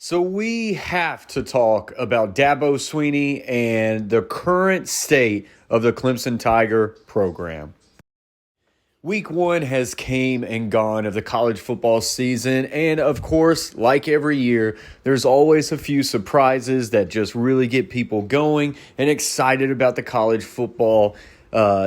So we have to talk about Dabo Swinney and the current state of the Clemson Tiger program. Week one has came and gone of the college football season, and of course, like every year, there's always a few surprises that just really get people going and excited about the college football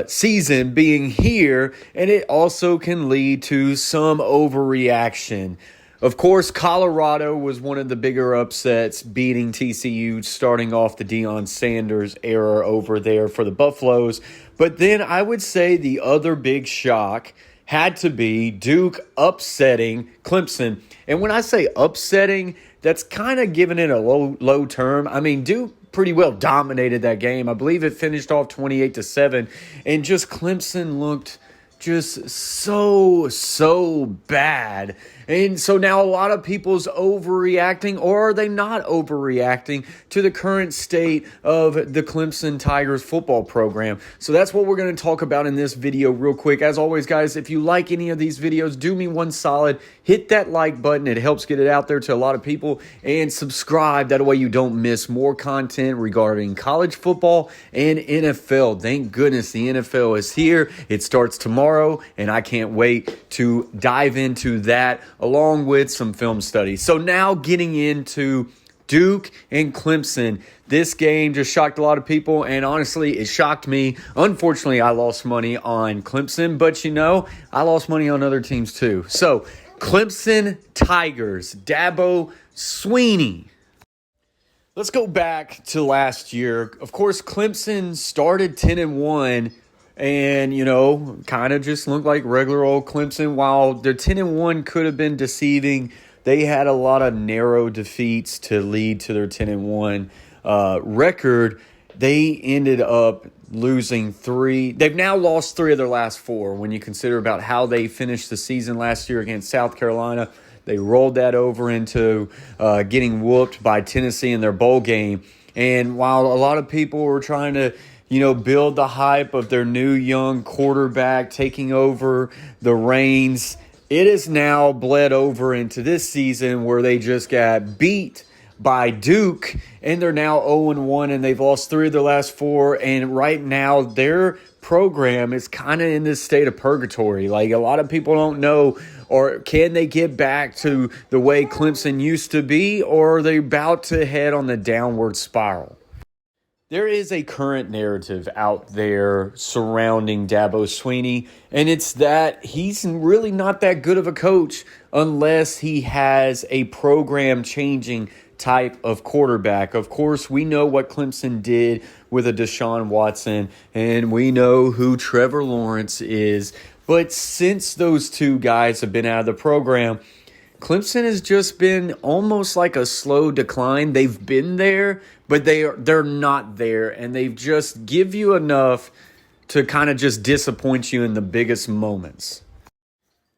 season being here, and it also can lead to some overreaction. Of course, Colorado was one of the bigger upsets, beating TCU, starting off the Deion Sanders era over there for the Buffaloes. But then I would say the other big shock had to be Duke upsetting Clemson. And when I say upsetting, that's kind of giving it a low term. I mean, Duke pretty well dominated that game. I believe it finished off 28-7, and just Clemson looked just so bad. And so now a lot of people's overreacting, or are they not overreacting to the current state of the Clemson Tigers football program? So that's what we're going to talk about in this video real quick. As always, guys, if you like any of these videos, do me one solid. Hit that like button. It helps get it out there to a lot of people. And subscribe. That way you don't miss more content regarding college football and NFL. Thank goodness the NFL is here. It starts tomorrow, and I can't wait to dive into that along with some film studies. So now getting into Duke and Clemson. This game just shocked a lot of people, and honestly, it shocked me. Unfortunately, I lost money on Clemson, but I lost money on other teams too. So, Clemson Tigers, Dabo Swinney. Let's go back to last year. Of course, Clemson started 10-1. And, kind of just looked like regular old Clemson. While their 10-1 could have been deceiving, they had a lot of narrow defeats to lead to their 10-1 record. They ended up losing 3. They've now lost 3 of their last 4 when you consider about how they finished the season last year against South Carolina. They rolled that over into getting whooped by Tennessee in their bowl game. And while a lot of people were trying to build the hype of their new young quarterback taking over the reins, it is now bled over into this season where they just got beat by Duke, and they're now 0-1, and they've lost 3 of their last 4, and right now their program is kind of in this state of purgatory. Like, a lot of people don't know, or can they get back to the way Clemson used to be, or are they about to head on the downward spiral? There is a current narrative out there surrounding Dabo Swinney, and it's that he's really not that good of a coach unless he has a program-changing type of quarterback. Of course, we know what Clemson did with a Deshaun Watson, and we know who Trevor Lawrence is. But since those two guys have been out of the program, Clemson has just been almost like a slow decline. They've been there, but they're not there, and they've just give you enough to kind of just disappoint you in the biggest moments.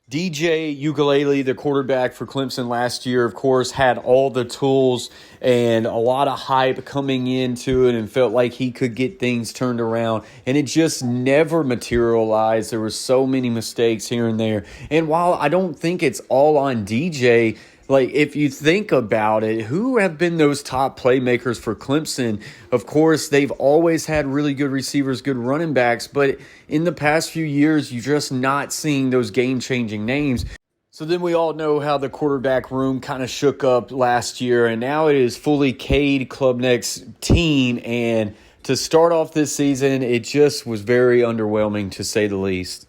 DJ Ukulele, the quarterback for Clemson last year, of course, had all the tools and a lot of hype coming into it and felt like he could get things turned around. And it just never materialized. There were so many mistakes here and there. And while I don't think it's all on DJ, like, if you think about it, who have been those top playmakers for Clemson? Of course, they've always had really good receivers, good running backs, but in the past few years, you're just not seeing those game-changing names. So then we all know how the quarterback room kind of shook up last year, and now it is fully Cade Klubnik's team, and to start off this season, it just was very underwhelming, to say the least.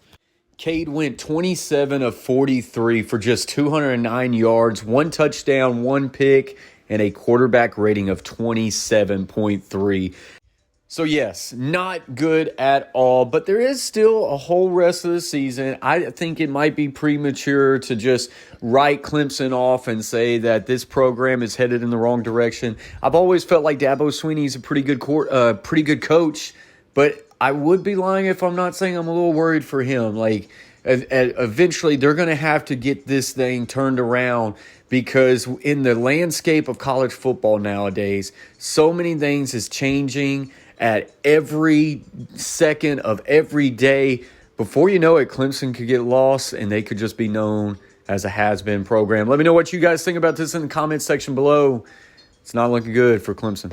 Cade went 27 of 43 for just 209 yards, 1 touchdown, 1 pick, and a quarterback rating of 27.3. So yes, not good at all, but there is still a whole rest of the season. I think it might be premature to just write Clemson off and say that this program is headed in the wrong direction. I've always felt like Dabo Swinney is a pretty good coach, but I would be lying if I'm not saying I'm a little worried for him. Like, eventually they're going to have to get this thing turned around, because in the landscape of college football nowadays, so many things is changing at every second of every day. Before you know it, Clemson could get lost, and they could just be known as a has-been program. Let me know what you guys think about this in the comments section below. It's not looking good for Clemson.